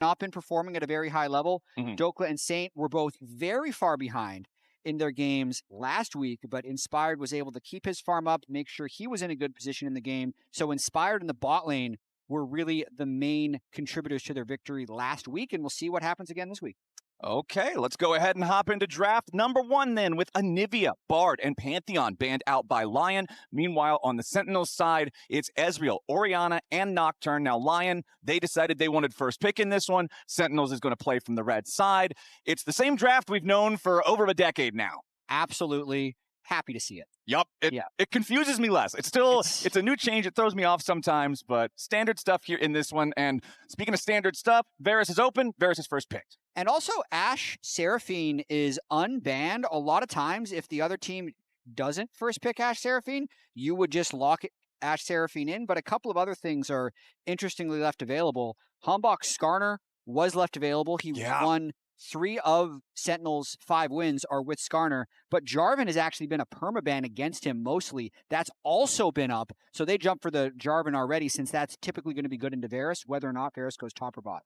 not been performing at a very high level. Mhm. Dhokla and Saint were both very far behind in their games last week, but Inspired was able to keep his farm up, make sure he was in a good position in the game. So Inspired in the bot lane were really the main contributors to their victory last week, and we'll see what happens again this week. Okay, let's go ahead and hop into draft number 1 then, with Anivia, Bard, and Pantheon banned out by LYON. Meanwhile, on the Sentinels side, it's Ezreal, Orianna, and Nocturne. Now, LYON, they decided they wanted first pick in this one. Sentinels is going to play from the red side. It's the same draft we've known for over a decade now. Absolutely happy to see it. Yup, it confuses me less. It's a new change. It throws me off sometimes, but standard stuff here in this one. And speaking of standard stuff, Varus is open. Varus is first picked. And also, Ashe Seraphine is unbanned. A lot of times, if the other team doesn't first pick Ashe Seraphine, you would just lock Ashe Seraphine in. But a couple of other things are interestingly left available. HamBak Skarner was left available. He won 3 of Sentinels' 5 wins are with Skarner, but Jarvan has actually been a permaban against him mostly. That's also been up, so they jumped for the Jarvan already, since that's typically going to be good into Varus, whether or not Varus goes top or bot.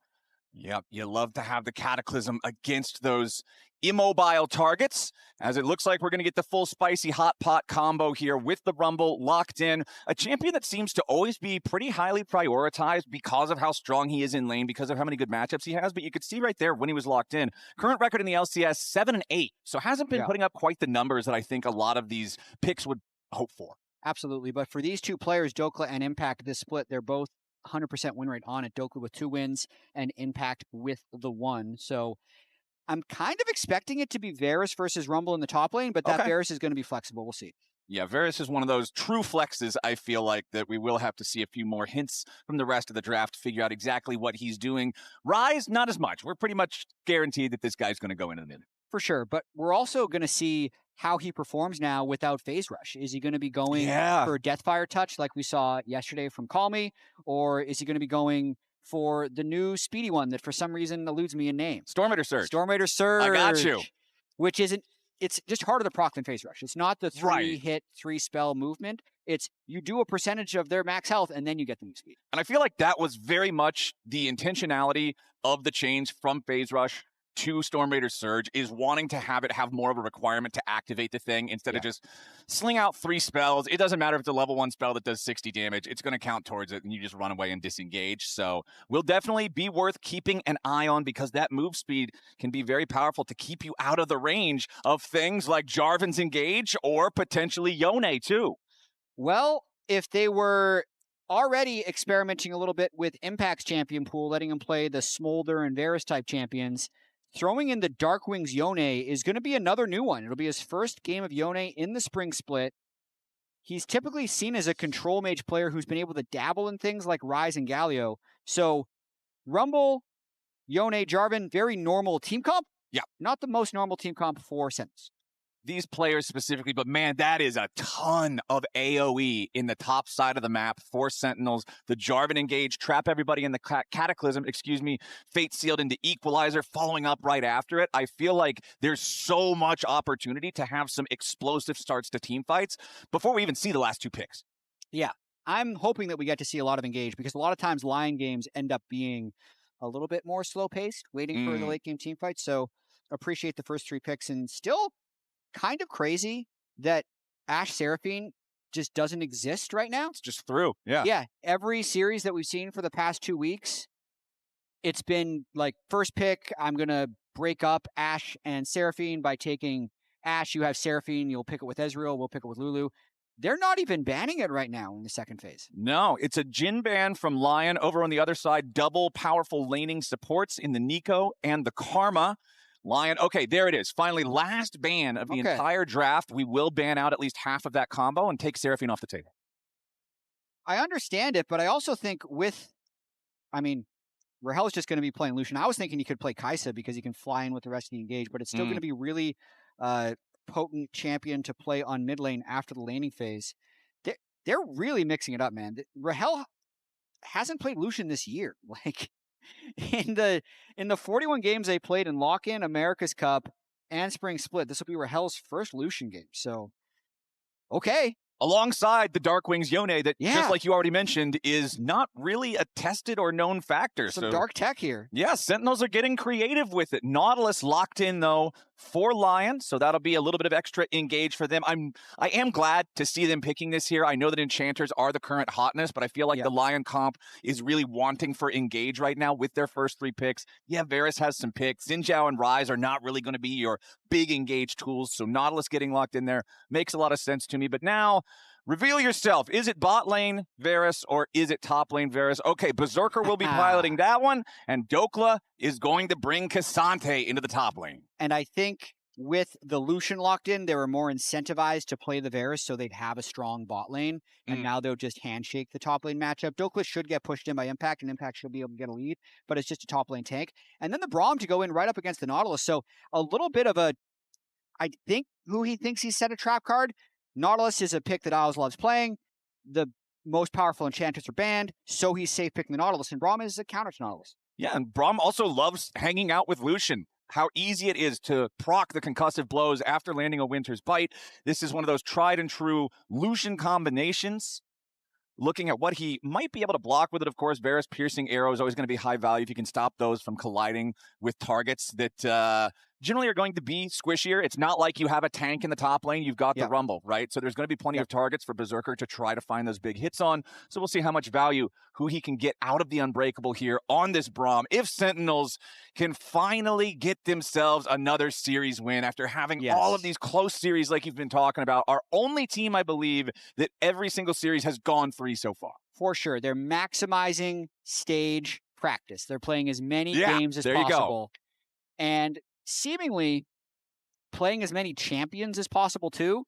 Yep, you love to have the Cataclysm against those immobile targets, as it looks like we're going to get the full spicy hot pot combo here with the Rumble locked in. A champion that seems to always be pretty highly prioritized because of how strong he is in lane, because of how many good matchups he has, but you could see right there when he was locked in. Current record in the LCS, 7-8, so hasn't been putting up quite the numbers that I think a lot of these picks would hope for. Absolutely, but for these two players, Dhokla and Impact, this split, they're both 100% win rate on it. Dhokla with 2 wins and Impact with the 1. So I'm kind of expecting it to be Varus versus Rumble in the top lane, but that Varus is going to be flexible. We'll see. Yeah, Varus is one of those true flexes, I feel like, that we will have to see a few more hints from the rest of the draft to figure out exactly what he's doing. Ryze, not as much. We're pretty much guaranteed that this guy's going to go into the mid. For sure, but we're also going to see how he performs now without phase rush. Is he going to be going for Deathfire touch like we saw yesterday from Call Me, or is he going to be going for the new speedy one that for some reason eludes me in name? Stormraider Surge. Stormraider Surge. I got you. Which isn't, it's just harder to proc than phase rush. It's not the 3-hit, 3-spell movement. It's you do a percentage of their max health and then you get the new speed. And I feel like that was very much the intentionality of the change from phase rush to Stormraider Surge, is wanting to have it have more of a requirement to activate the thing instead of just sling out 3 spells. It doesn't matter if it's a level 1 spell that does 60 damage. It's going to count towards it, and you just run away and disengage. So will definitely be worth keeping an eye on, because that move speed can be very powerful to keep you out of the range of things like Jarvan's Engage or potentially Yone too. Well, if they were already experimenting a little bit with Impact's champion pool, letting him play the Smolder and Varus type champions, throwing in the DARKWINGS Yone is going to be another new one. It'll be his first game of Yone in the spring split. He's typically seen as a control mage player who's been able to dabble in things like Ryze and Galio. So Rumble, Yone, Jarvan, very normal team comp. Yeah. Not the most normal team comp for Sentinels. These players specifically, but man, that is a ton of AoE in the top side of the map for Sentinels. The Jarvan Engage, trap everybody in the Cataclysm, Fate Sealed into Equalizer, following up right after it. I feel like there's so much opportunity to have some explosive starts to team fights before we even see the last 2 picks. Yeah, I'm hoping that we get to see a lot of Engage, because a lot of times LYON games end up being a little bit more slow-paced, waiting for the late-game team fight. So appreciate the first 3 picks, and still kind of crazy that Ashe Seraphine just doesn't exist right now. It's just through. Yeah. Every series that we've seen for the past 2 weeks, it's been like, first pick, I'm going to break up Ashe and Seraphine by taking Ashe. You have Seraphine, you'll pick it with Ezreal, we'll pick it with Lulu. They're not even banning it right now in the second phase. No, it's a Jhin ban from LYON. Over on the other side, double powerful laning supports in the Nico and the Karma. LYON, okay, there it is. Finally, last ban of the entire draft. We will ban out at least half of that combo and take Seraphine off the table. I understand it, but I also think Rahel's just going to be playing Lucian. I was thinking he could play Kai'Sa because he can fly in with the rest of the Engage, but it's still going to be really potent champion to play on mid lane after the laning phase. They're really mixing it up, man. Rahel hasn't played Lucian this year. Like, in the 41 games they played in Lock-In, America's Cup, and Spring Split, this will be Rahel's first Lucian game. So, okay, alongside the DARKWINGS Yone that, Yeah. just like you already mentioned, is not really a tested or known factor. Some dark tech here. Yeah, Sentinels are getting creative with it. Nautilus locked in, though, for LYON, so that'll be a little bit of extra engage for them. I am glad to see them picking this here. I know that Enchanters are the current hotness, but I feel like the LYON comp is really wanting for engage right now with their first 3 picks. Yeah, Varus has some picks. Zhao and Ryze are not really going to be your big engage tools, so Nautilus getting locked in there makes a lot of sense to me. But now, reveal yourself. Is it bot lane Varus or is it top lane Varus? Okay, Berserker will be piloting that one, and Dhokla is going to bring Cassante into the top lane. And I think with the Lucian locked in, they were more incentivized to play the Varus so they'd have a strong bot lane, and now they'll just handshake the top lane matchup. Dhokla should get pushed in by Impact, and Impact should be able to get a lead, but it's just a top lane tank. And then the Braum to go in right up against the Nautilus. So a little bit of a, I think, huhi thinks he's set a trap card. Nautilus is a pick that Isles loves playing. The most powerful enchanters are banned, so he's safe picking the Nautilus, and Braum is a counter to Nautilus. Yeah, and Braum also loves hanging out with Lucian. How easy it is to proc the concussive blows after landing a Winter's Bite. This is one of those tried and true Lucian combinations. Looking at what he might be able to block with it, of course, Varus piercing arrow is always going to be high value if you can stop those from colliding with targets that generally are going to be squishier. It's not like you have a tank in the top lane. You've got the Rumble, right? So there's going to be plenty of targets for Berserker to try to find those big hits on. So we'll see how much value he can get out of the Unbreakable here on this Braum. If Sentinels can finally get themselves another series win after having all of these close series like you've been talking about, our only team, I believe, that every single series has gone 3 so far. For sure. They're maximizing stage practice. They're playing as many games as possible. And seemingly playing as many champions as possible, too.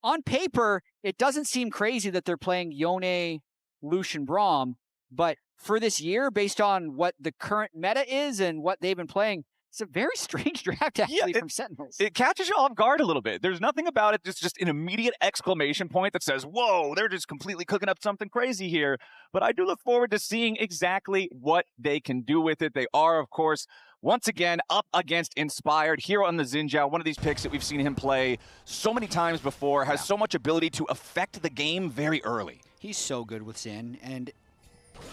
On paper, it doesn't seem crazy that they're playing Yone, Lucian, Braum, but for this year, based on what the current meta is and what they've been playing, it's a very strange draft, actually, from Sentinels. It catches you off guard a little bit. There's nothing about it. It's just an immediate exclamation point that says, whoa, they're just completely cooking up something crazy here. But I do look forward to seeing exactly what they can do with it. They are, of course, once again, up against Inspired here on the Zhao, one of these picks that we've seen him play so many times before, has so much ability to affect the game very early. He's so good with Sin, and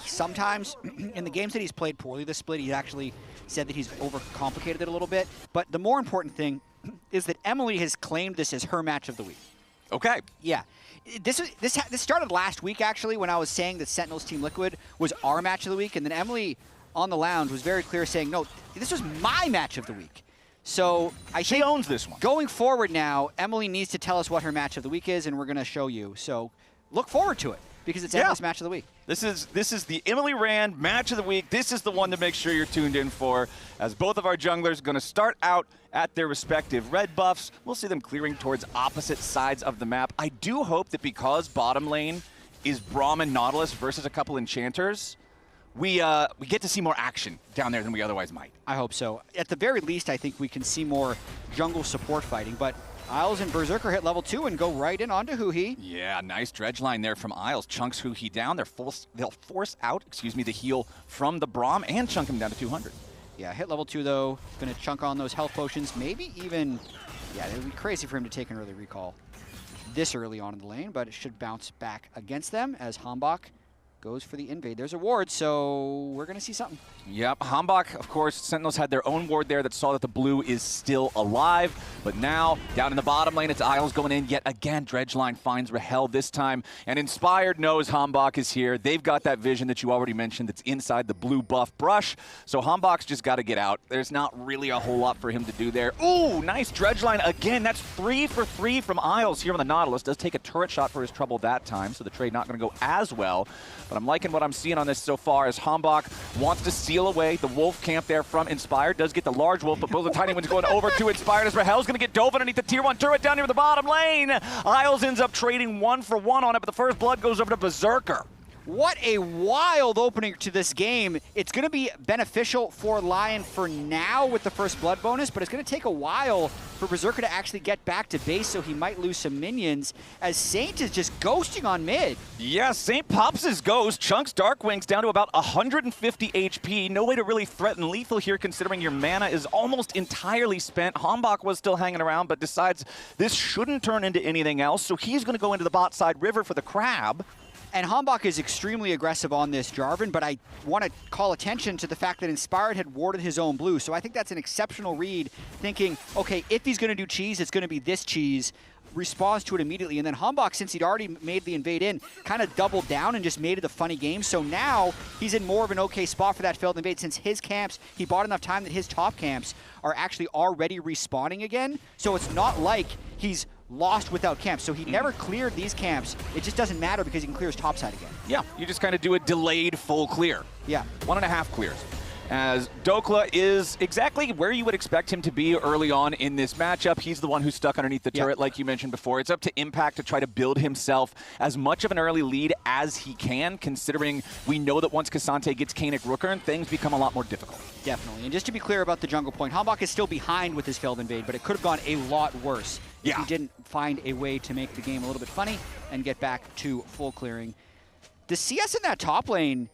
sometimes in the games that he's played poorly this split, he actually said that he's overcomplicated it a little bit. But the more important thing is that Emily has claimed this as her match of the week. Okay. Yeah. This started last week, actually, when I was saying that Sentinels Team Liquid was our match of the week, and then Emily on the lounge was very clear saying, no, this was my match of the week. So she owns this one. Going forward now, Emily needs to tell us what her match of the week is, and we're going to show you. So look forward to it, because it's Emily's match of the week. This is the Emily Rand match of the week. This is the one to make sure you're tuned in for, as both of our junglers are going to start out at their respective red buffs. We'll see them clearing towards opposite sides of the map. I do hope that because bottom lane is Braum and Nautilus versus a couple enchanters, we get to see more action down there than we otherwise might. I hope so. At the very least, I think we can see more jungle support fighting, but Isles and Berserker hit level 2 and go right in onto huhi. Yeah, nice dredge line there from Isles. Chunks huhi down. They'll force out, the heal from the Braum and chunk him down to 200. Yeah, hit level 2 though. Gonna chunk on those health potions. Maybe even, it would be crazy for him to take an early recall this early on in the lane, but it should bounce back against them as HamBak goes for the invade. There's a ward, so we're going to see something. Yep, HamBak, of course, Sentinels had their own ward there that saw that the blue is still alive, but now, down in the bottom lane, it's Isles going in yet again. Dredge line finds Rahel this time, and Inspired knows HamBak is here. They've got that vision that you already mentioned that's inside the blue buff brush, so HamBak's just got to get out. There's not really a whole lot for him to do there. Ooh, nice dredge line again. That's 3 for 3 from Isles here on the Nautilus. Does take a turret shot for his trouble that time, so the trade not going to go as well. But I'm liking what I'm seeing on this so far as HamBak wants to seal away the wolf camp there from Inspired. Does get the large wolf, but both the tiny ones going over to Inspired as Rahel's going to get dove underneath the tier 1 turret down here in the bottom lane. Isles ends up trading 1 for 1 on it, but the first blood goes over to Berserker. What a wild opening to this game. It's going to be beneficial for LYON for now with the first blood bonus, but it's going to take a while for Berserker to actually get back to base, so he might lose some minions, as Saint is just ghosting on mid. Yeah, Saint pops his ghost, chunks DARKWINGS down to about 150 HP. No way to really threaten lethal here, considering your mana is almost entirely spent. HamBak was still hanging around, but decides this shouldn't turn into anything else, so he's going to go into the bot side river for the crab. And HamBak is extremely aggressive on this Jarvan, but I want to call attention to the fact that Inspired had warded his own blue. So I think that's an exceptional read, thinking, okay, if he's going to do cheese, it's going to be this cheese. Responds to it immediately. And then HamBak, since he'd already made the invade in, kind of doubled down and just made it a funny game. So now he's in more of an okay spot for that failed invade, since his camps, he bought enough time that his top camps are actually already respawning again. So it's not like he's lost without camps. So he never cleared these camps. It just doesn't matter because he can clear his top side again. Yeah, you just kind of do a delayed full clear. Yeah. 1.5 clears. As Dhokla is exactly where you would expect him to be early on in this matchup. He's the one who's stuck underneath the turret, like you mentioned before. It's up to Impact to try to build himself as much of an early lead as he can, considering we know that once K'Sante gets Kaenic Rookern, things become a lot more difficult. Definitely. And just to be clear about the jungle point, HamBak is still behind with his failed invade, but it could have gone a lot worse if he didn't find a way to make the game a little bit funny and get back to full clearing. The CS in that top lane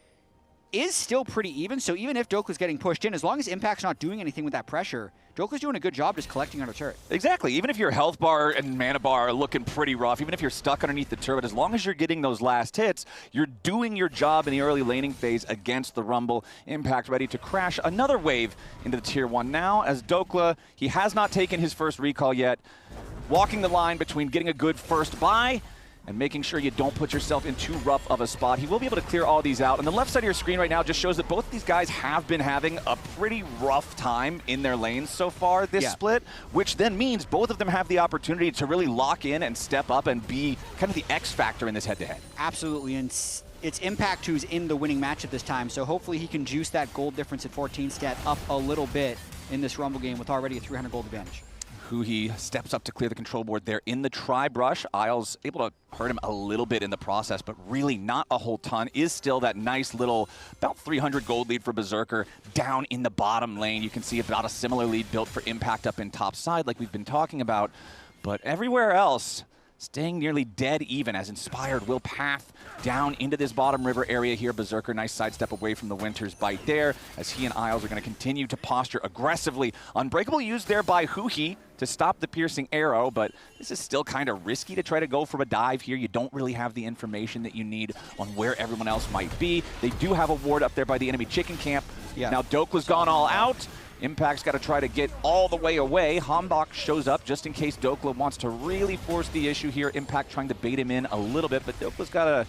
is still pretty even, so even if Dhokla's getting pushed in, as long as Impact's not doing anything with that pressure, Dhokla's doing a good job just collecting under turret. Exactly. Even if your health bar and mana bar are looking pretty rough, even if you're stuck underneath the turret, as long as you're getting those last hits, you're doing your job in the early laning phase against the Rumble. Impact ready to crash another wave into the tier 1 now, as Dhokla, he has not taken his first recall yet, walking the line between getting a good first buy and making sure you don't put yourself in too rough of a spot. He will be able to clear all these out. And the left side of your screen right now just shows that both of these guys have been having a pretty rough time in their lanes so far this split, which then means both of them have the opportunity to really lock in and step up and be kind of the X factor in this head-to-head. Absolutely, and it's Impact who's in the winning match at this time, so hopefully he can juice that gold difference at 14 stat up a little bit in this Rumble game with already a 300 gold advantage. Huhi steps up to clear the control board there in the tri-brush. Isles able to hurt him a little bit in the process, but really not a whole ton. Is still that nice little, about 300 gold lead for Berserker down in the bottom lane. You can see about a similar lead built for Impact up in top side like we've been talking about. But everywhere else, staying nearly dead even, as Inspired will path down into this bottom river area here. Berserker, nice sidestep away from the Winter's Bite there, as he and Isles are going to continue to posture aggressively. Unbreakable used there by Huhi to stop the piercing arrow, but this is still kind of risky to try to go from a dive here. You don't really have the information that you need on where everyone else might be. They do have a ward up there by the enemy chicken camp. Now Dhokla's gone all out. Impact's got to try to get all the way away. HamBak shows up just in case Dhokla wants to really force the issue here. Impact trying to bait him in a little bit, but Dhokla's got to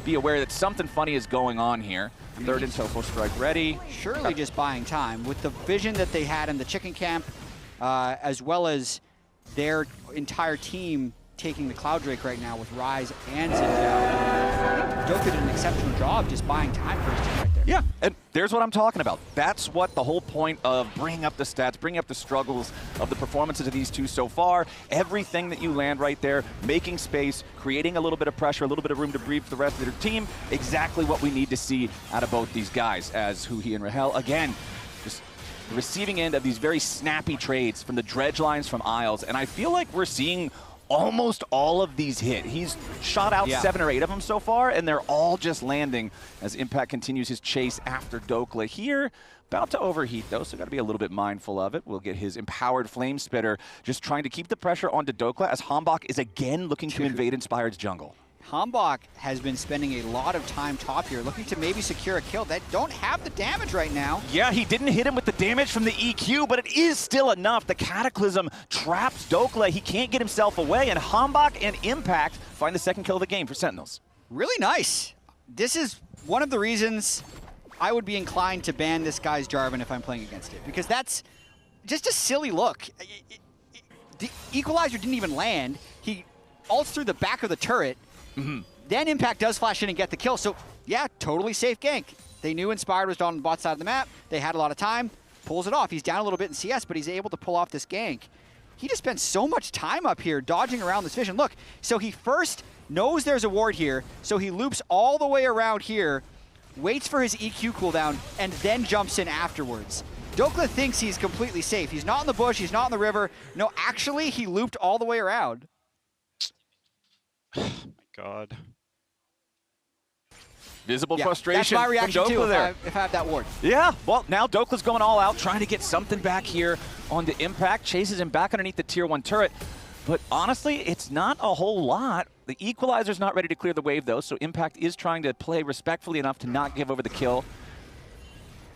be aware that something funny is going on here. Third intel full strike ready. Surely just buying time. With the vision that they had in the chicken camp, as well as their entire team taking the Cloud Drake right now with Ryze and Zhao, Dhokla did an exceptional job just buying time for his team right there. Yeah, and there's what I'm talking about. That's what the whole point of bringing up the stats, bringing up the struggles of the performances of these two so far. Everything that you land right there, making space, creating a little bit of pressure, a little bit of room to breathe for the rest of their team. Exactly what we need to see out of both these guys, as Huhi and Rahel, again, just the receiving end of these very snappy trades from the dredge lines from Isles. And I feel like we're seeing almost all of these hit. He's shot out 7 or 8 of them so far, and they're all just landing as Impact continues his chase after Dhokla here. About to overheat, though, so got to be a little bit mindful of it. We'll get his empowered Flame Spitter just trying to keep the pressure onto Dhokla, as HamBak is again looking to invade Inspired's jungle. HamBak has been spending a lot of time top here, looking to maybe secure a kill. They don't have the damage right now. Yeah, he didn't hit him with the damage from the EQ, but it is still enough. The Cataclysm traps Dhokla. He can't get himself away, and HamBak and Impact find the second kill of the game for Sentinels. Really nice. This is one of the reasons I would be inclined to ban this guy's Jarvan if I'm playing against it, because that's just a silly look. The Equalizer didn't even land. He ults through the back of the turret. Then Impact does flash in and get the kill. So, yeah, totally safe gank. They knew Inspired was on the bot side of the map. They had a lot of time. Pulls it off. He's down a little bit in CS, but he's able to pull off this gank. He just spent so much time up here dodging around this vision. Look, so he first knows there's a ward here, so he loops all the way around here, waits for his EQ cooldown, and then jumps in afterwards. Dhokla thinks he's completely safe. He's not in the bush, he's not in the river. No, actually, he looped all the way around. Oh my god. Visible frustration. That's my reaction from Dhokla too there. if I have that ward. Yeah, well, now Dhokla's going all out, trying to get something back here on the Impact. Chases him back underneath the tier 1 turret. But honestly, it's not a whole lot. The Equalizer's not ready to clear the wave, though, so Impact is trying to play respectfully enough to not give over the kill.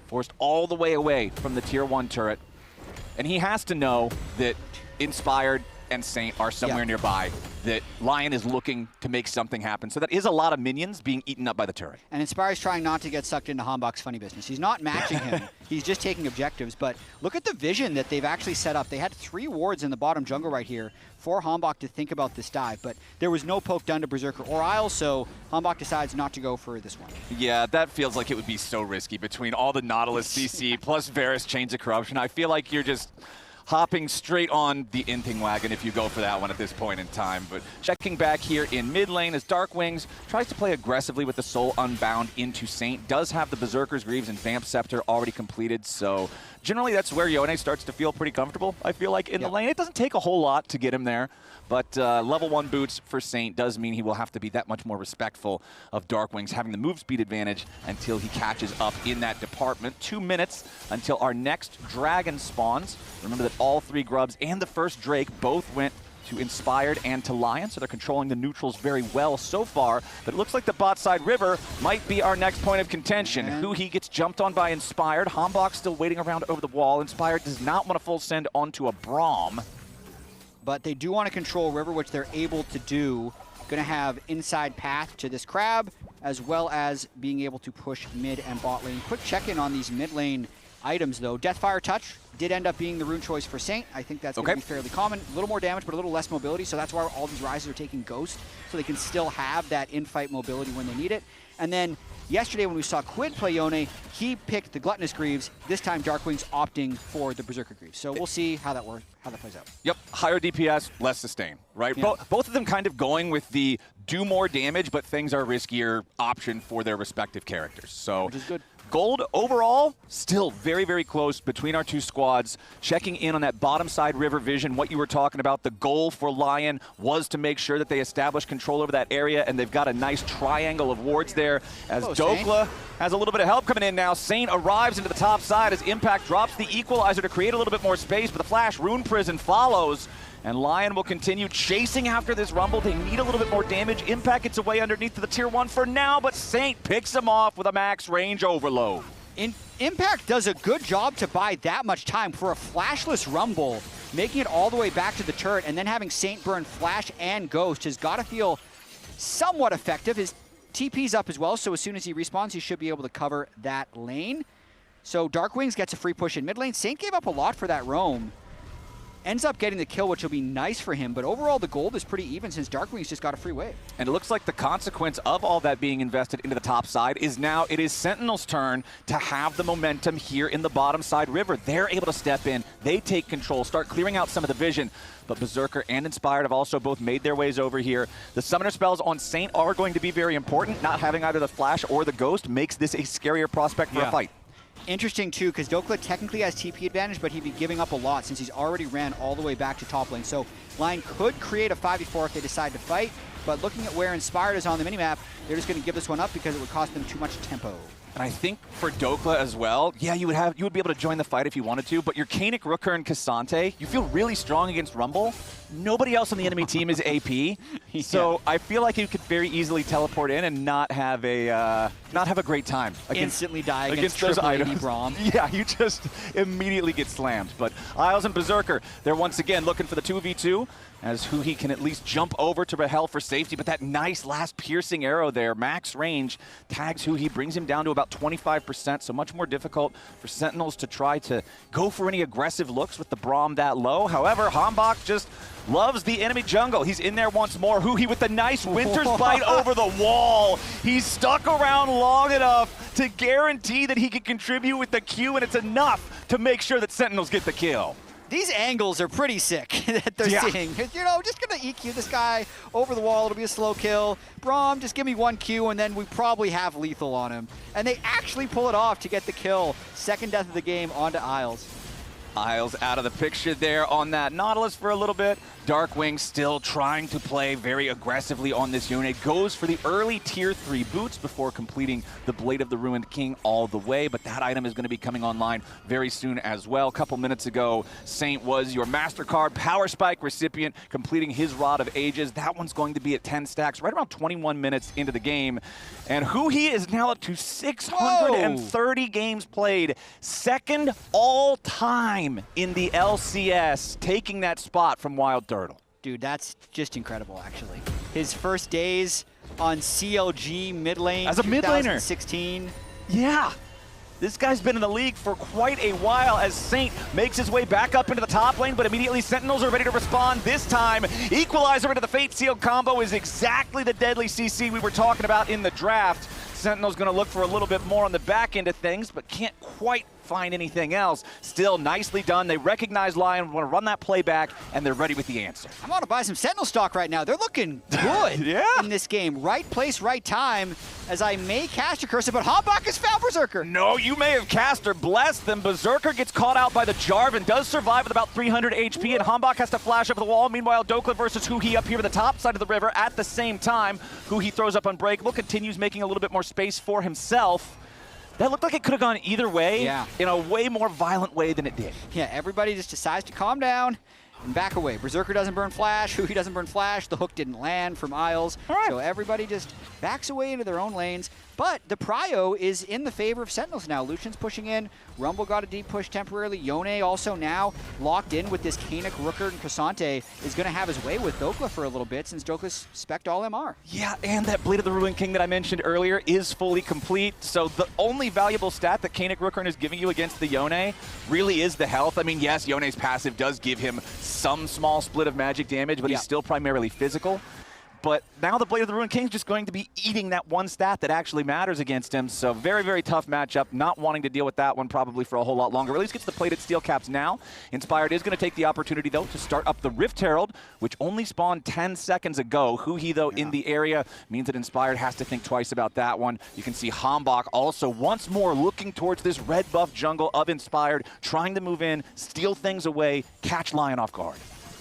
Forced all the way away from the tier 1 turret. And he has to know that Inspired and Saint are somewhere nearby, that LYON is looking to make something happen. So that is a lot of minions being eaten up by the turret. And Inspire's trying not to get sucked into HamBak's funny business. He's not matching him. He's just taking objectives. But look at the vision that they've actually set up. They had 3 wards in the bottom jungle right here for HamBak to think about this dive. But there was no poke done to Berserker or Isle, so HamBak decides not to go for this one. Yeah, that feels like it would be so risky between all the Nautilus CC plus Varus Chains of Corruption. I feel like you're just hopping straight on the Inting wagon if you go for that one at this point in time. But checking back here in mid lane as DARKWINGS tries to play aggressively with the Soul Unbound into Saint. Does have the Berserker's Greaves and Vamp Scepter already completed, so generally that's where Yone starts to feel pretty comfortable, I feel like, in the lane. It doesn't take a whole lot to get him there, but level 1 boots for Saint does mean he will have to be that much more respectful of DARKWINGS having the move speed advantage until he catches up in that department. 2 minutes until our next dragon spawns. Remember that all 3 grubs and the first Drake both went to Inspired and to LYON, so they're controlling the neutrals very well so far. But it looks like the bot side river might be our next point of contention. Huhi gets jumped on by Inspired. HamBak still waiting around over the wall. Inspired does not want to full send onto a Braum. But they do want to control river, which they're able to do. Going to have inside path to this crab, as well as being able to push mid and bot lane. Quick check-in on these mid lane items, though. Deathfire Touch did end up being the rune choice for Saint. I think that's going to be fairly common. A little more damage, but a little less mobility, so that's why all these Ryzes are taking Ghost, so they can still have that in-fight mobility when they need it. And then yesterday when we saw Quid play Yone, he picked the Gluttonous Greaves. This time DARKWINGS opting for the Berserker Greaves. So we'll see how that works, how that plays out. Yep, higher DPS, less sustain, right? Yeah. Both of them kind of going with the do more damage, but things are riskier option for their respective characters. So which is good. Gold overall, still very, very close between our 2 squads. Checking in on that bottom side river vision, what you were talking about, the goal for LYON was to make sure that they establish control over that area, and they've got a nice triangle of wards there as Dhokla has a little bit of help coming in now. Saint arrives into the top side as Impact drops the Equalizer to create a little bit more space, but the Flash Rune Prison follows. And LYON will continue chasing after this Rumble. They need a little bit more damage. Impact gets away underneath to the tier 1 for now, but Saint picks him off with a max range overload. Impact does a good job to buy that much time for a flashless Rumble, making it all the way back to the turret, and then having Saint burn Flash and Ghost has got to feel somewhat effective. His TP's up as well, so as soon as he respawns, he should be able to cover that lane. So DARKWINGS gets a free push in mid lane. Saint gave up a lot for that roam. Ends up getting the kill, which will be nice for him, but overall the gold is pretty even since DARKWINGS just got a free wave. And it looks like the consequence of all that being invested into the top side is now it is Sentinel's turn to have the momentum here in the bottom side river. They're able to step in, they take control, start clearing out some of the vision. But Berserker and Inspired have also both made their ways over here. The summoner spells on Saint are going to be very important. Not having either the Flash or the Ghost makes this a scarier prospect for a fight. Interesting, too, because Dhokla technically has TP advantage, but he'd be giving up a lot since he's already ran all the way back to top lane. So LYON could create a 5v4 if they decide to fight, but looking at where Inspired is on the minimap, they're just going to give this one up because it would cost them too much tempo. And I think for Dhokla as well, yeah, you would be able to join the fight if you wanted to, but your Kanik, Rooker, and Cassante, you feel really strong against Rumble. Nobody else on the enemy team is AP, so I feel like you could very easily teleport in and not have a great time. Instantly die against those items. Braum. Yeah, you just immediately get slammed. But Isles and Berserker, they're once again looking for the 2v2, as Huhi can at least jump over to Rahel for safety, but that nice last piercing arrow there, max range, tags Huhi, brings him down to about 25%, so much more difficult for Sentinels to try to go for any aggressive looks with the Braum that low. However, HamBak just loves the enemy jungle. He's in there once more. Huhi with the nice Winter's Bite over the wall. He's stuck around long enough to guarantee that he can contribute with the Q, and it's enough to make sure that Sentinels get the kill. These angles are pretty sick that they're seeing. You know, just gonna EQ this guy over the wall. It'll be a slow kill. Braum, just give me 1 Q, and then we probably have lethal on him. And they actually pull it off to get the kill. Second death of the game onto Isles. Isles out of the picture there on that Nautilus for a little bit. DARKWINGS still trying to play very aggressively on this Yone. Goes for the early tier 3 boots before completing the Blade of the Ruined King all the way, but that item is going to be coming online very soon as well. A couple minutes ago, Saint was your MasterCard Power Spike recipient, completing his Rod of Ages. That one's going to be at 10 stacks, right around 21 minutes into the game. And huhi is now up to 630 games played, second all time in the LCS, taking that spot from Wild Turtle. Dude, that's just incredible, actually. His first days on CLG mid lane as a mid laner. 2016. Yeah. This guy's been in the league for quite a while as Saint makes his way back up into the top lane, but immediately Sentinels are ready to respond this time. Equalizer into the Fate Seal combo is exactly the deadly CC we were talking about in the draft. Sentinel's going to look for a little bit more on the back end of things, but can't quite find anything else. Still nicely done. They recognize LYON, want to run that play back, and they're ready with the answer. I want to buy some Sentinel stock right now. They're looking good in this game. Right place, right time, as I may cast a cursor, but HamBak has found Berserker. No, you may have cast or blessed them. Berserker gets caught out by the Jarvan, does survive with about 300 HP, and HamBak has to flash up the wall. Meanwhile, Dhokla versus huhi up here at the top side of the river at the same time. huhi throws up Unbreakable, continues making a little bit more space for himself. That looked like it could have gone either way in a way more violent way than it did. Yeah, everybody just decides to calm down and back away. Berserker doesn't burn flash, huhi doesn't burn flash, the hook didn't land from Isles. So everybody just backs away into their own lanes. But the prio is in the favor of Sentinels now. Lucian's pushing in, Rumble got a deep push temporarily. Yone also now locked in with this Kanik, Rooker, and Cassante is going to have his way with Dhokla for a little bit since Dhokla's spec'd all MR. Yeah, and that Blade of the Ruined King that I mentioned earlier is fully complete. So the only valuable stat that Kanik, Rooker is giving you against the Yone really is the health. I mean, yes, Yone's passive does give him some small split of magic damage, but he's still primarily physical. But now the Blade of the Ruined King is just going to be eating that one stat that actually matters against him. So very, very tough matchup. Not wanting to deal with that one probably for a whole lot longer. At least gets the plated steel caps now. Inspired is going to take the opportunity, though, to start up the Rift Herald, which only spawned 10 seconds ago. huhi, though, in the area means that Inspired has to think twice about that one. You can see HamBak also once more looking towards this red buff jungle of Inspired, trying to move in, steal things away, catch LYON off guard.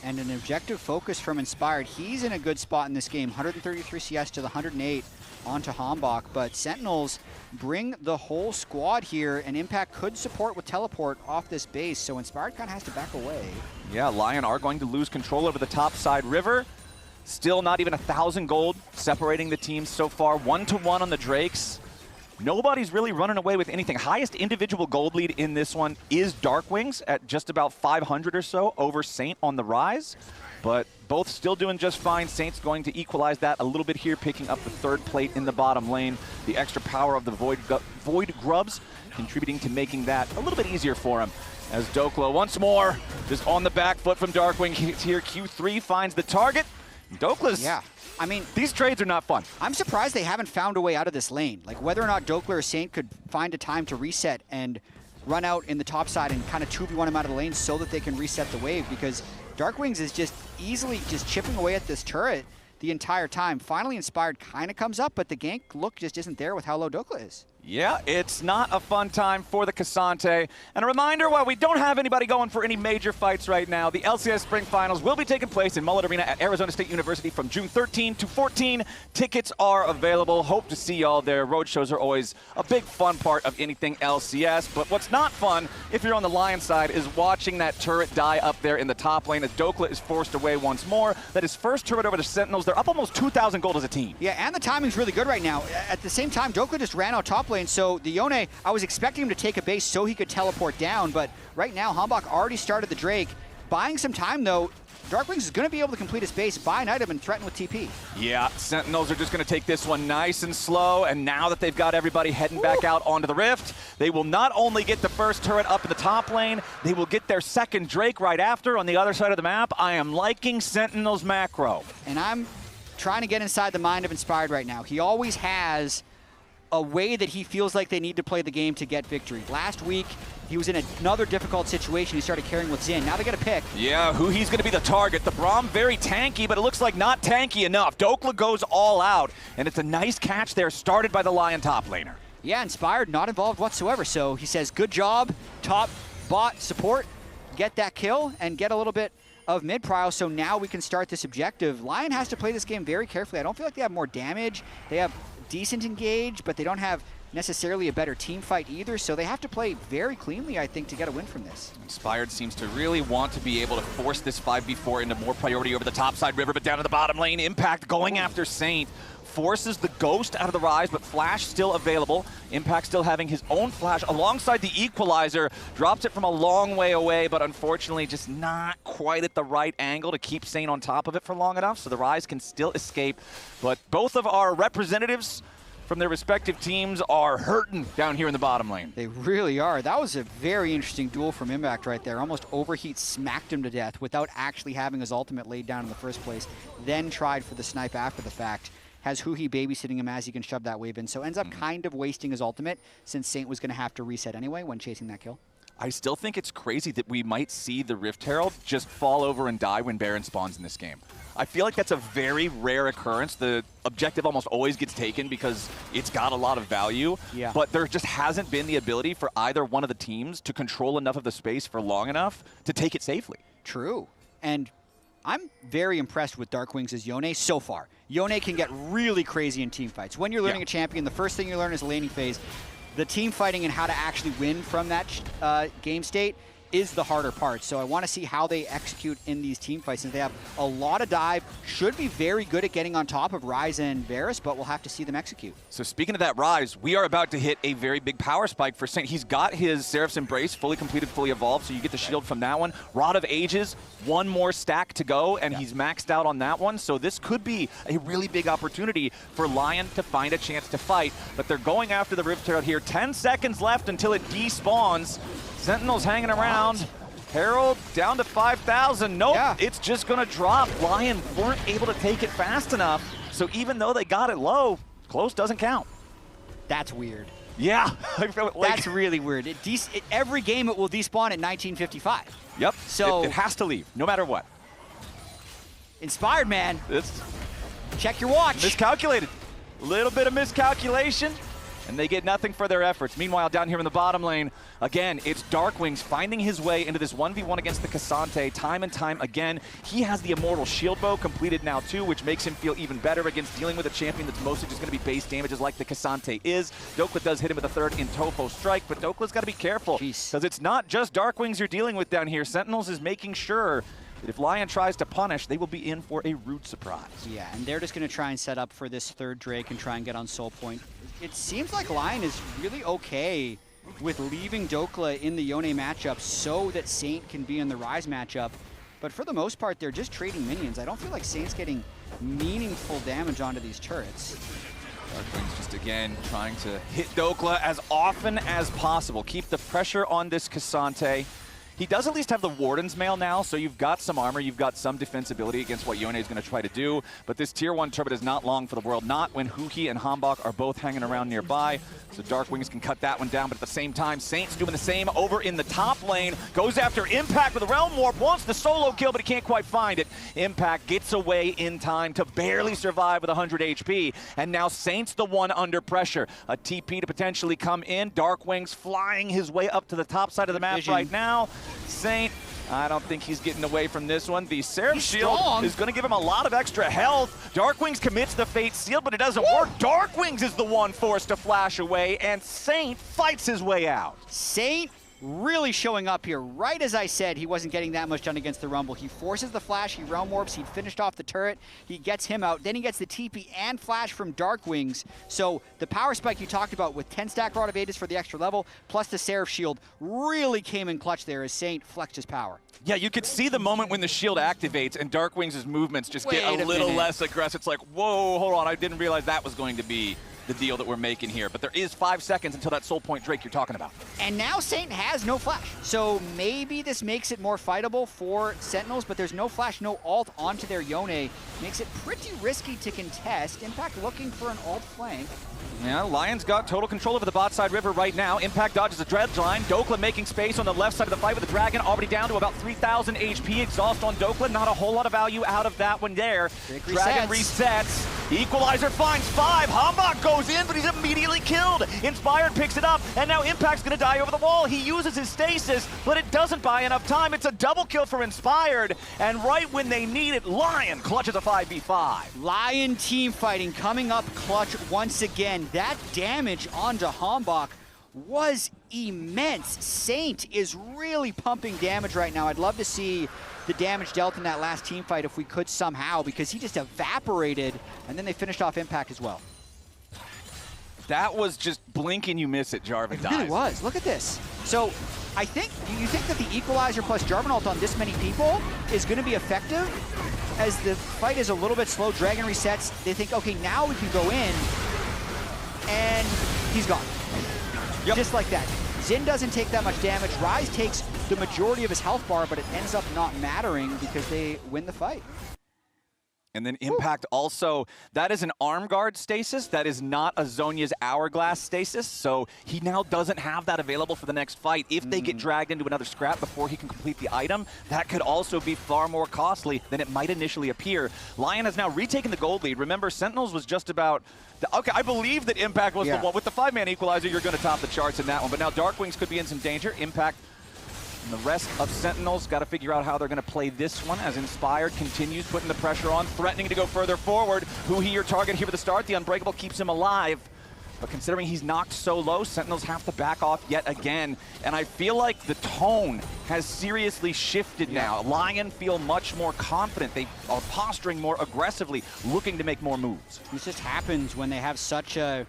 And an objective focus from Inspired. He's in a good spot in this game. 133 CS to the 108 onto HamBak. But Sentinels bring the whole squad here, and Impact could support with teleport off this base. So Inspired kind of has to back away. Yeah, LYON are going to lose control over the top side river. Still not even 1,000 gold separating the teams so far. 1-1 on the Drakes. Nobody's really running away with anything. Highest individual gold lead in this one is DARKWINGS at just about 500 or so over Saint on the Ryze. But both still doing just fine. Saint's going to equalize that a little bit here, picking up the third plate in the bottom lane. The extra power of the Void Grubs contributing to making that a little bit easier for him. As Dhokla once more just on the back foot from DARKWINGS here. Q3 finds the target. Dhokla's... I mean, these trades are not fun. I'm surprised they haven't found a way out of this lane. Like, whether or not Dhokla or Saint could find a time to reset and run out in the top side and kind of 2v1 him out of the lane so that they can reset the wave, because DARKWINGS is just easily just chipping away at this turret the entire time. Finally, Inspired kind of comes up, but the gank look just isn't there with how low Dhokla is. Yeah, it's not a fun time for the Cassante. And a reminder, while we don't have anybody going for any major fights right now, the LCS Spring Finals will be taking place in Mullet Arena at Arizona State University from June 13 to 14. Tickets are available. Hope to see y'all there. Road shows are always a big fun part of anything LCS. But what's not fun, if you're on the LYON side, is watching that turret die up there in the top lane as Dhokla is forced away once more. That is first turret over to Sentinels. They're up almost 2,000 gold as a team. Yeah, and the timing's really good right now. At the same time, Dhokla just ran out top lane, so the Yone, I was expecting him to take a base so he could teleport down, but right now, HamBak already started the Drake. Buying some time, though, DARKWINGS is going to be able to complete his base, buy an item, and threaten with TP. Yeah, Sentinels are just going to take this one nice and slow, and now that they've got everybody heading back out onto the Rift, they will not only get the first turret up in the top lane, they will get their second Drake right after on the other side of the map. I am liking Sentinels macro. And I'm trying to get inside the mind of Inspired right now. He always has a way that he feels like they need to play the game to get victory. Last week, he was in another difficult situation. He started carrying with Xin. Now they got to pick. Yeah, huhi's going to be the target. The Braum very tanky, but it looks like not tanky enough. Dhokla goes all out, and it's a nice catch there, started by the LYON top laner. Yeah, Inspired, not involved whatsoever. So he says, good job, top bot support. Get that kill and get a little bit of mid-prio, so now we can start this objective. LYON has to play this game very carefully. I don't feel like they have more damage. They have decent engage, but they don't have necessarily a better team fight either, so they have to play very cleanly, I think, to get a win from this. Inspired seems to really want to be able to force this 5v4 into more priority over the topside river, but down to the bottom lane, Impact going after Saint. Forces the Ghost out of the Ryze, but Flash still available. Impact still having his own Flash alongside the Equalizer. Drops it from a long way away, but unfortunately just not quite at the right angle to keep Saint on top of it for long enough, so the Ryze can still escape. But both of our representatives from their respective teams are hurting down here in the bottom lane. They really are. That was a very interesting duel from Impact right there. Almost overheat smacked him to death without actually having his ultimate laid down in the first place, then tried for the snipe after the fact. Has huhi babysitting him as he can shove that wave in, so ends up kind of wasting his ultimate since Saint was going to have to reset anyway when chasing that kill. I still think it's crazy that we might see the Rift Herald just fall over and die when Baron spawns in this game. I feel like that's a very rare occurrence. The objective almost always gets taken because it's got a lot of value, but there just hasn't been the ability for either one of the teams to control enough of the space for long enough to take it safely. True. And I'm very impressed with DARKWINGS' Yone so far. Yone can get really crazy in team fights. When you're learning a champion, the first thing you learn is the laning phase. The team fighting and how to actually win from that game state is the harder part. So I want to see how they execute in these team fights. Since they have a lot of dive, should be very good at getting on top of Ryze and Varus, but we'll have to see them execute. So speaking of that Ryze, we are about to hit a very big power spike for Saint. He's got his Seraph's Embrace fully completed, fully evolved, so you get the shield from that one. Rod of Ages, one more stack to go, and he's maxed out on that one. So this could be a really big opportunity for LYON to find a chance to fight. But they're going after the Rift Herald here. 10 seconds left until it despawns. Sentinels hanging around. Herald down to 5,000. Nope, it's just going to drop. LYON weren't able to take it fast enough. So even though they got it low, close doesn't count. That's weird. Yeah. That's really weird. Every game it will despawn at 1955. Yep. So it has to leave, no matter what. Inspired, man. It's check your watch. Miscalculated. A little bit of miscalculation, and they get nothing for their efforts. Meanwhile, down here in the bottom lane, again, it's DARKWINGS finding his way into this 1v1 against the Cassante time and time again. He has the Immortal Shield Bow completed now too, which makes him feel even better against dealing with a champion that's mostly just going to be base damages like the Cassante is. Dhokla does hit him with a third in Topho Strike, but Dhokla's got to be careful because it's not just DARKWINGS you're dealing with down here. Sentinels is making sure that if LYON tries to punish, they will be in for a rude surprise. Yeah, and they're just going to try and set up for this third Drake and try and get on Soul Point. It seems like LYON is really okay with leaving Dhokla in the Yone matchup so that Saint can be in the Ryze matchup. But for the most part, they're just trading minions. I don't feel like Saint's getting meaningful damage onto these turrets. DARKWINGS just again trying to hit Dhokla as often as possible. Keep the pressure on this Cassante. He does at least have the Warden's Mail now, so you've got some armor, you've got some defensibility against what Yone is going to try to do. But this Tier 1 turret is not long for the world, not when huhi and HamBak are both hanging around nearby. So DARKWINGS can cut that one down, but at the same time, Saint's doing the same over in the top lane. Goes after Impact with a Realm Warp, wants the solo kill, but he can't quite find it. Impact gets away in time to barely survive with 100 HP. And now Saint's the one under pressure. A TP to potentially come in. DARKWINGS flying his way up to the top side of the map right now. Saint, I don't think he's getting away from this one. The Seraph Shield is going to give him a lot of extra health. DARKWINGS commits the Fate Seal, but it doesn't work. DARKWINGS is the one forced to flash away, and Saint fights his way out. Saint really showing up here. Right as I said, he wasn't getting that much done against the Rumble. He forces the flash, he realm warps, he finished off the turret, he gets him out, then he gets the TP and flash from DARKWINGS. So the power spike you talked about with 10 stack Rod of Ages for the extra level, plus the Seraph Shield really came in clutch there as Saint flexed his power. Yeah, you could see the moment when the shield activates and DARKWINGS' movements just get a little less aggressive. It's like, whoa, hold on, I didn't realize that was going to be the deal that we're making here. But there is 5 seconds until that soul point Drake you're talking about. And now Saint has no flash. So maybe this makes it more fightable for Sentinels, but there's no flash, no ult onto their Yone. Makes it pretty risky to contest. Impact looking for an ult flank. Yeah, Lion's got total control over the bot side river right now. Impact dodges a dredge line. Dhokla making space on the left side of the fight with the Dragon, already down to about 3,000 HP. Exhaust on Dhokla, not a whole lot of value out of that one there. Dragon resets. Equalizer finds 5. HamBak goes in, but he's immediately killed. Inspired picks it up, and now Impact's gonna die over the wall. He uses his stasis, but it doesn't buy enough time. It's a double kill for Inspired, and right when they need it, Lion clutches a 5v5. Lion team fighting coming up clutch once again. That damage onto HamBak was immense. Saint is really pumping damage right now. I'd love to see the damage dealt in that last team fight if we could somehow, because he just evaporated, and then they finished off Impact as well. That was just blink and you miss it, Jarvan dies. It really was. Look at this. So I think, you think that the Equalizer plus Jarvan ult on this many people is going to be effective? As the fight is a little bit slow, Dragon resets, they think, okay, now we can go in, and he's gone. Yep. Just like that. Xin doesn't take that much damage. Ryze takes the majority of his health bar, but it ends up not mattering because they win the fight. And then Impact also, that is an arm guard stasis. That is not a Zhonya's hourglass stasis. So he now doesn't have that available for the next fight. If they get dragged into another scrap before he can complete the item, that could also be far more costly than it might initially appear. Lion has now retaken the gold lead. Remember, Sentinels was just about, okay, I believe that Impact was the one. With the 5-man equalizer, you're going to top the charts in that one. But now Darkwings could be in some danger. Impact and the rest of Sentinels got to figure out how they're going to play this one as Inspired continues putting the pressure on, threatening to go further forward. Huhi, your target here at the start. The Unbreakable keeps him alive. But considering he's knocked so low, Sentinels have to back off yet again. And I feel like the tone has seriously shifted now. Lion feel much more confident. They are posturing more aggressively, looking to make more moves. This just happens when they have such a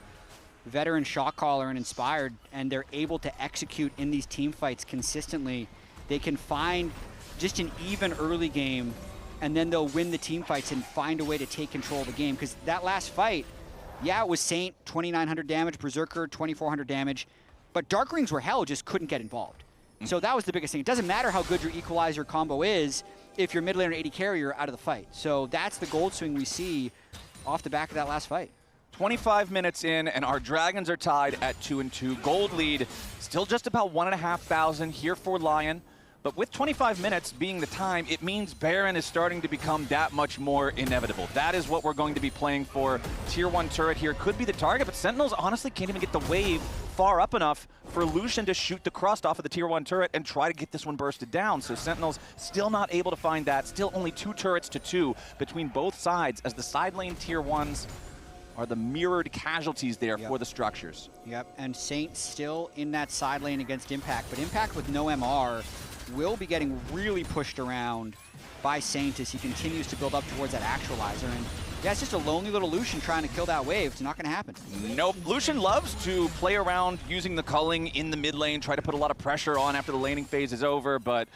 veteran shot caller and Inspired, and they're able to execute in these team fights consistently. They can find just an even early game, and then they'll win the team fights and find a way to take control of the game. Because that last fight, yeah, it was Saint, 2,900 damage, Berserker, 2,400 damage, but Darkwings Rahel just couldn't get involved. So that was the biggest thing. It doesn't matter how good your Equalizer combo is if your mid laner 80 carrier out of the fight. So that's the gold swing we see off the back of that last fight. 25 minutes in, and our Dragons are tied at 2-2. Gold lead, still just about 1,500 here for Lion. But with 25 minutes being the time, it means Baron is starting to become that much more inevitable. That is what we're going to be playing for. Tier 1 turret here could be the target, but Sentinels honestly can't even get the wave far up enough for Lucian to shoot the crust off of the Tier 1 turret and try to get this one bursted down. So Sentinels still not able to find that. Still only 2 turrets to 2 between both sides as the side lane Tier 1s are the mirrored casualties there for the structures. Yep, and Saint still in that side lane against Impact, but Impact with no MR will be getting really pushed around by Saint as he continues to build up towards that actualizer. And yeah, it's just a lonely little Lucian trying to kill that wave. It's not going to happen. Nope. Lucian loves to play around using the culling in the mid lane, try to put a lot of pressure on after the laning phase is over, but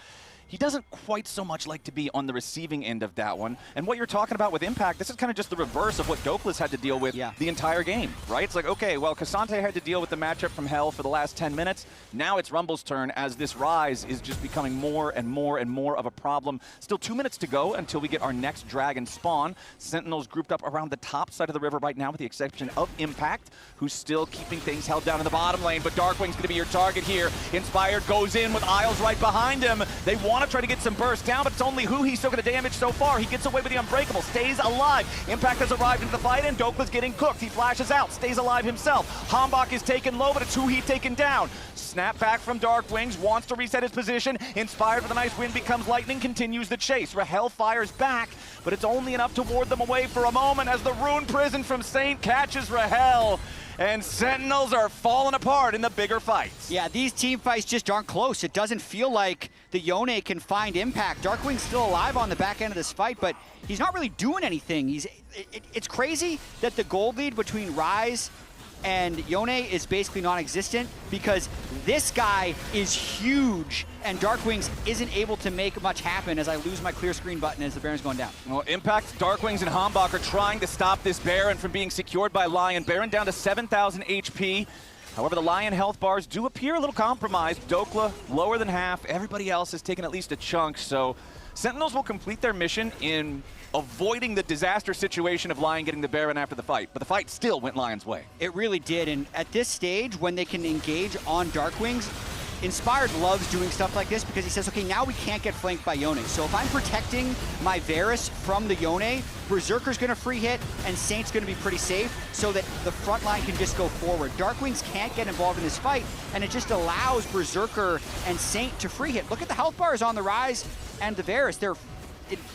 he doesn't quite so much like to be on the receiving end of that one. And what you're talking about with Impact, this is kind of just the reverse of what Dhokla's had to deal with the entire game, right? It's like, okay, well, Cassante had to deal with the matchup from Hell for the last 10 minutes. Now it's Rumble's turn as this Ryze is just becoming more and more and more of a problem. Still 2 minutes to go until we get our next Dragon spawn. Sentinels grouped up around the top side of the river right now with the exception of Impact, who's still keeping things held down in the bottom lane, but Darkwing's going to be your target here. Inspired goes in with Isles right behind him. They want to try to get some burst down, but it's only Huhi still going to damage so far. He gets away with the Unbreakable, stays alive. Impact has arrived into the fight, and Dhokla's getting cooked. He flashes out, stays alive himself. HamBak is taken low, but it's Huhi taken down. Snap back from Darkwings, wants to reset his position. Inspired with a nice win, becomes Lightning, continues the chase. Rahel fires back, but it's only enough to ward them away for a moment as the Rune Prison from Saint catches Rahel. And Sentinels are falling apart in the bigger fights. Yeah, these team fights just aren't close. It doesn't feel like the Yone can find Impact. Darkwing's still alive on the back end of this fight, but he's not really doing anything. It's crazy that the gold lead between Ryze and Yone is basically non-existent because this guy is huge, and DARKWINGS isn't able to make much happen as I lose my clear screen button as the Baron's going down. Well, Impact, DARKWINGS, and HamBak are trying to stop this Baron from being secured by LYON. Baron down to 7,000 HP. However, the LYON health bars do appear a little compromised. Dhokla lower than half. Everybody else has taken at least a chunk, so Sentinels will complete their mission in avoiding the disaster situation of LYON getting the Baron after the fight. But the fight still went LYON's way. It really did, and at this stage, when they can engage on DARKWINGS, Inspired loves doing stuff like this because he says, okay, now we can't get flanked by Yone. So if I'm protecting my Varus from the Yone, Berserker's gonna free hit and Saint's gonna be pretty safe so that the front line can just go forward. DARKWINGS can't get involved in this fight, and it just allows Berserker and Saint to free hit. Look at the health bars on the Ryze and the Varus. They're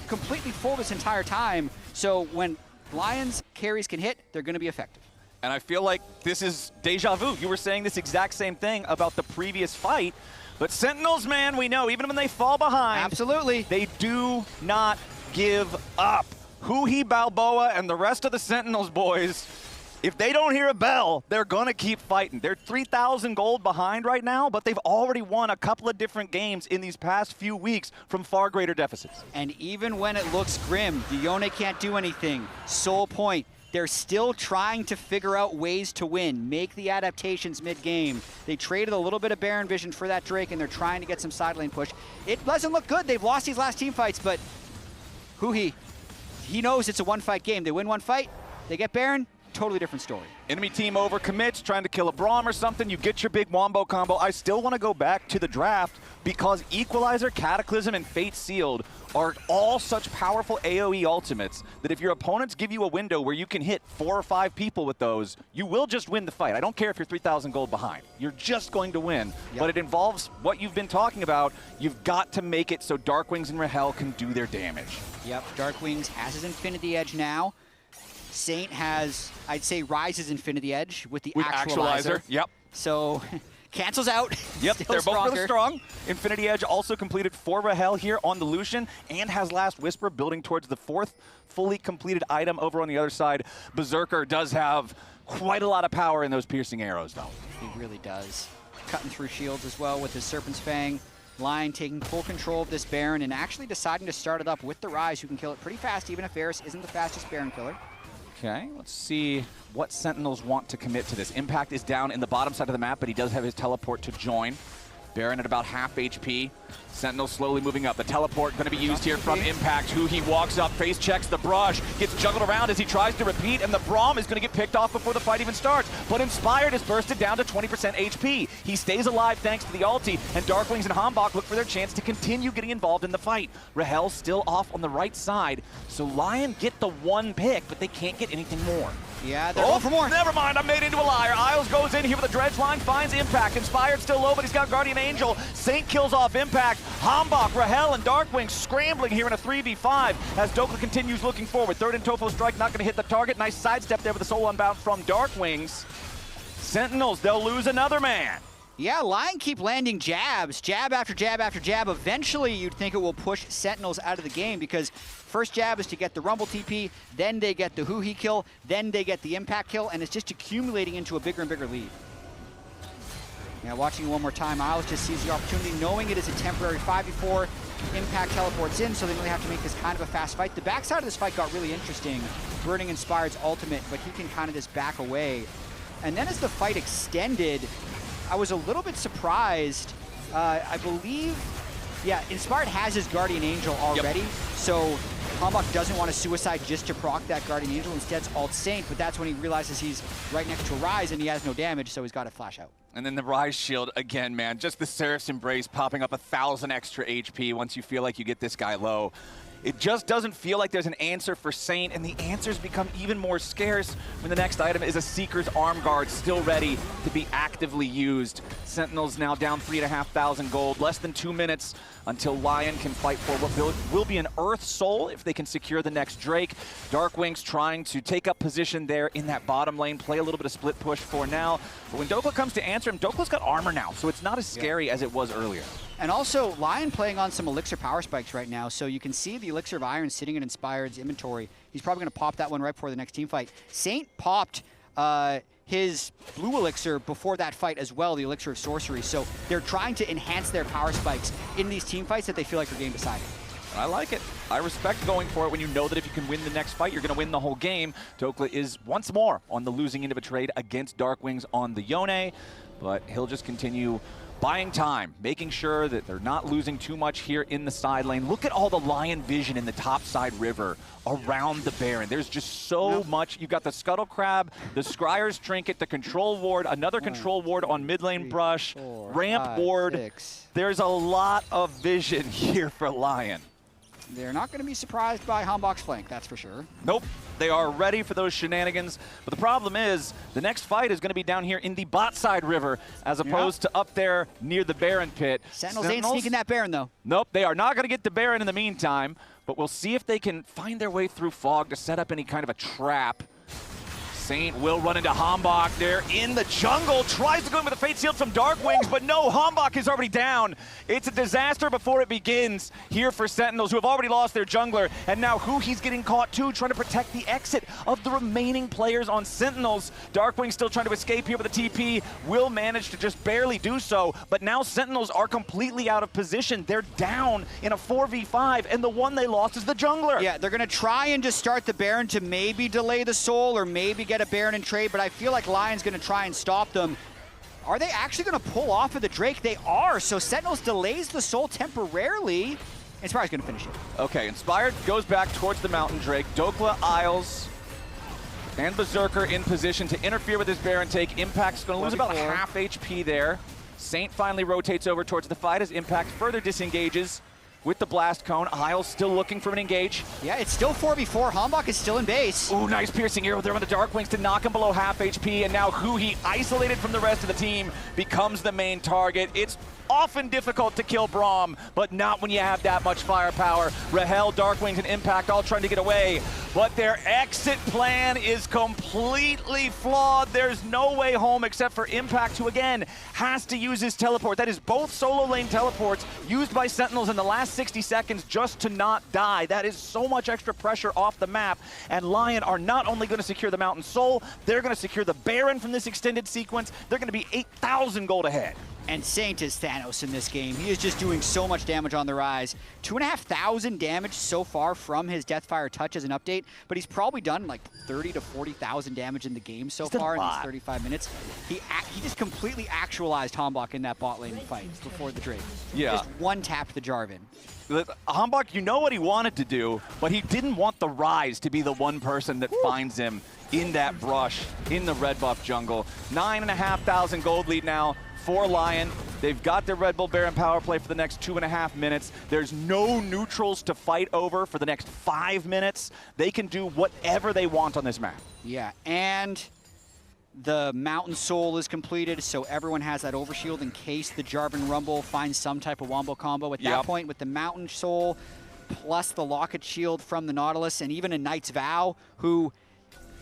completely full this entire time. So when LYON's carries can hit, they're gonna be effective. And I feel like this is deja vu. You were saying this exact same thing about the previous fight. But Sentinels, man, we know, even when they fall behind, absolutely, they do not give up. Huhi, Balboa, and the rest of the Sentinels boys, if they don't hear a bell, they're going to keep fighting. They're 3,000 gold behind right now, but they've already won a couple of different games in these past few weeks from far greater deficits. And even when it looks grim, the Yone can't do anything. Soul Point. They're still trying to figure out ways to win, make the adaptations mid-game. They traded a little bit of Baron Vision for that Drake, and they're trying to get some side lane push. It doesn't look good. They've lost these last team fights, but Huhi, he knows it's a one-fight game. They win one fight, they get Baron, totally different story. Enemy team overcommits, trying to kill a Braum or something. You get your big wombo combo. I still want to go back to the draft because Equalizer, Cataclysm, and Fate Sealed are all such powerful AoE ultimates that if your opponents give you a window where you can hit 4 or 5 people with those, you will just win the fight. I don't care if you're 3,000 gold behind. You're just going to win. Yep. But it involves what you've been talking about. You've got to make it so DARKWINGS and Rahel can do their damage. Yep, DARKWINGS has his Infinity Edge now. Saint has, I'd say, Ryze's Infinity Edge with the Actualizer. Yep. So cancels out. Yep, they're stronger. both really strong. Infinity Edge also completed for Rahel here on the Lucian and has Last Whisper building towards the 4th fully completed item over on the other side. Berserker does have quite a lot of power in those piercing arrows, though. He really does. Cutting through shields as well with his Serpent's Fang. LYON taking full control of this Baron and actually deciding to start it up with the Ryze, who can kill it pretty fast, even if Varus isn't the fastest Baron killer. Okay, let's see what Sentinels want to commit to this. Impact is down in the bottom side of the map, but he does have his teleport to join. Baron at about half HP. Sentinels slowly moving up. The teleport going to be used here from Impact. Huhi walks up, face checks the brush, gets juggled around as he tries to repeat, and the Braum is going to get picked off before the fight even starts. But Inspired is bursted down to 20% HP. He stays alive thanks to the ulti, and DARKWINGS and HamBak look for their chance to continue getting involved in the fight. Rahel still off on the right side, so LYON get the one pick, but they can't get anything more. Yeah, they're going for more. Never mind, I'm made into a liar. Isles goes in here with a dredge line, finds Impact. Inspired still low, but he's got Guardian Angel. Saint kills off Impact. HamBak, Rahel, and DARKWINGS scrambling here in a 3v5 as Dhokla continues looking forward. Third and Tofo strike, not going to hit the target. Nice sidestep there with the Soul Unbound from DARKWINGS. Sentinels, they'll lose another man. Yeah, LYON keep landing jabs, jab after jab after jab. Eventually, you'd think it will push Sentinels out of the game because first jab is to get the Rumble TP, then they get the Huhi kill, then they get the Impact kill, and it's just accumulating into a bigger and bigger lead. Yeah, watching one more time, Isles just sees the opportunity, knowing it is a temporary 5v4. Impact teleports in, so they really have to make this kind of a fast fight. The backside of this fight got really interesting. Burning Inspired's ultimate, but he can kind of just back away. And then as the fight extended, I was a little bit surprised. I believe, yeah, Inspired has his Guardian Angel already, so HamBak doesn't want to suicide just to proc that Guardian Angel. Instead, it's alt Saint, but that's when he realizes he's right next to a Ryze and he has no damage, so he's got to flash out. And then the Ryze shield, again, man, just the Seraph's Embrace popping up 1,000 extra HP once you feel like you get this guy low. It just doesn't feel like there's an answer for Saint, and the answers become even more scarce when the next item is a Seeker's Arm Guard still ready to be actively used. Sentinels now down 3,500 gold, less than 2 minutes until LYON can fight for what will be an Earth Soul if they can secure the next Drake. DARKWINGS trying to take up position there in that bottom lane, play a little bit of split push for now. But when Dhokla comes to answer him, Dokla's got armor now, so it's not as scary as it was earlier. And also, LYON playing on some Elixir power spikes right now, so you can see the Elixir of Iron sitting in Inspired's inventory. He's probably going to pop that one right before the next team fight. Saint popped his blue elixir before that fight as well, the elixir of sorcery. So they're trying to enhance their power spikes in these team fights that they feel like are game deciding. I like it. I respect going for it when you know that if you can win the next fight, you're going to win the whole game. Dhokla is once more on the losing end of a trade against DARKWINGS on the Yone, but he'll just continue buying time, making sure that they're not losing too much here in the side lane. Look at all the Lion vision in the top side river around the Baron. There's just so much. You've got the Scuttle Crab, the Scryer's Trinket, the Control Ward, another Control Ward on mid lane Brush, ramp ward. 6. There's a lot of vision here for Lion. They're not going to be surprised by HamBak's flank, that's for sure. Nope. They are ready for those shenanigans. But the problem is, the next fight is going to be down here in the bot side river, as opposed to up there near the Baron pit. Sentinels ain't sneaking that Baron, though. Nope, they are not going to get the Baron in the meantime. But we'll see if they can find their way through fog to set up any kind of a trap. Saint will run into HamBak there in the jungle, tries to go in with a Fate Shield from DARKWINGS, but no, HamBak is already down. It's a disaster before it begins here for Sentinels, who have already lost their jungler, and now huhi's getting caught too, trying to protect the exit of the remaining players on Sentinels. DARKWINGS still trying to escape here with a TP, will manage to just barely do so, but now Sentinels are completely out of position. They're down in a 4v5, and the one they lost is the jungler. Yeah, they're going to try and just start the Baron to maybe delay the soul or maybe get a Baron in trade, but I feel like Lion's going to try and stop them. Are they actually going to pull off of the Drake? They are, so Sentinels delays the soul temporarily. Inspired's going to finish it. Okay, Inspired goes back towards the Mountain Drake. Dhokla, Isles, and Berserker in position to interfere with this Baron take. Impact's going to lose about half HP there. Saint finally rotates over towards the fight as Impact further disengages with the Blast Cone. Isles still looking for an engage. Yeah, it's still 4v4. HamBak is still in base. Ooh, nice piercing arrow there on the DARKWINGS to knock him below half HP, and now huhi, isolated from the rest of the team, becomes the main target. It's often difficult to kill Braum, but not when you have that much firepower. Rahel, DARKWINGS, and Impact all trying to get away, but their exit plan is completely flawed. There's no way home except for Impact, who again has to use his teleport. That is both solo lane teleports used by Sentinels in the last 60 seconds just to not die. That is so much extra pressure off the map, and Lion are not only going to secure the Mountain Soul, they're going to secure the Baron from this extended sequence. They're going to be 8,000 gold ahead. And Saint is Thanos in this game. He is just doing so much damage on the Ryze. 2,500 damage so far from his Deathfire Touch as an update, but he's probably done like 30 to 40,000 damage in the game so far in these 35 minutes. He just completely actualized HamBak in that bot lane fight before the Drake. Yeah. Just one-tapped the Jarvan. HamBak, you know what he wanted to do, but he didn't want the Ryze to be the one person that finds him in that brush, in the red buff jungle. 9,500 gold lead now for Lion. They've got their Red Bull Baron power play for the next 2.5 minutes. There's no neutrals to fight over for the next 5 minutes. They can do whatever they want on this map. Yeah, and the Mountain Soul is completed, so everyone has that overshield in case the Jarvan Rumble finds some type of wombo combo. At that point, with the Mountain Soul, plus the Locket Shield from the Nautilus, and even a Knight's Vow, who,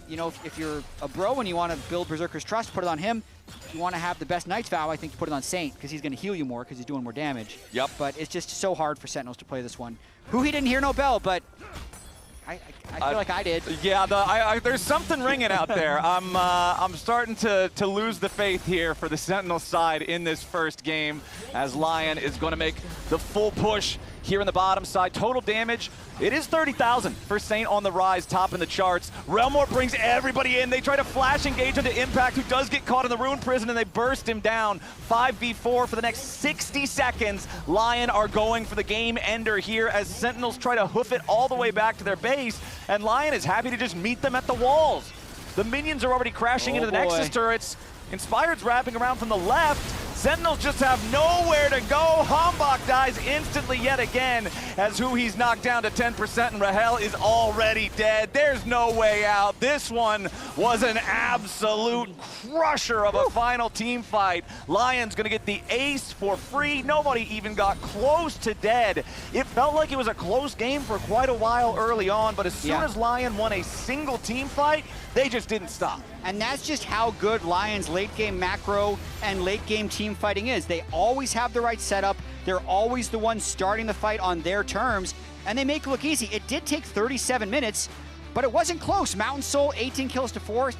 you know, if you're a bro and you want to build Berserker's Trust, put it on him. If you want to have the best Knight's Vow, I think you put it on Saint, because he's going to heal you more, because he's doing more damage. Yep. But it's just so hard for Sentinels to play this one. huhi didn't hear no bell, but I feel like I did. Yeah, there's something ringing out there. I'm starting to lose the faith here for the Sentinel side in this first game, as Lion is going to make the full push here in the bottom side. Total damage, it is 30,000 for Saint on the Ryze, top in the charts. Realmore brings everybody in. They try to flash engage into Impact, who does get caught in the Rune Prison, and they burst him down. 5v4 for the next 60 seconds. Lion are going for the game ender here as Sentinels try to hoof it all the way back to their base, and Lion is happy to just meet them at the walls. The minions are already crashing into the Nexus turrets. Inspired's wrapping around from the left. Sentinels just have nowhere to go. HamBak dies instantly yet again as huhi's knocked down to 10%, and Rahel is already dead. There's no way out. This one was an absolute crusher of a final team fight. Lion's gonna get the ace for free. Nobody even got close to dead. It felt like it was a close game for quite a while early on, but as soon as Lion won a single team fight, they just didn't stop. And that's just how good Lion's late game macro and late game team fighting is. They always have the right setup. They're always the ones starting the fight on their terms, and they make it look easy. It did take 37 minutes, but it wasn't close. Mountain Soul, 18 kills to 4.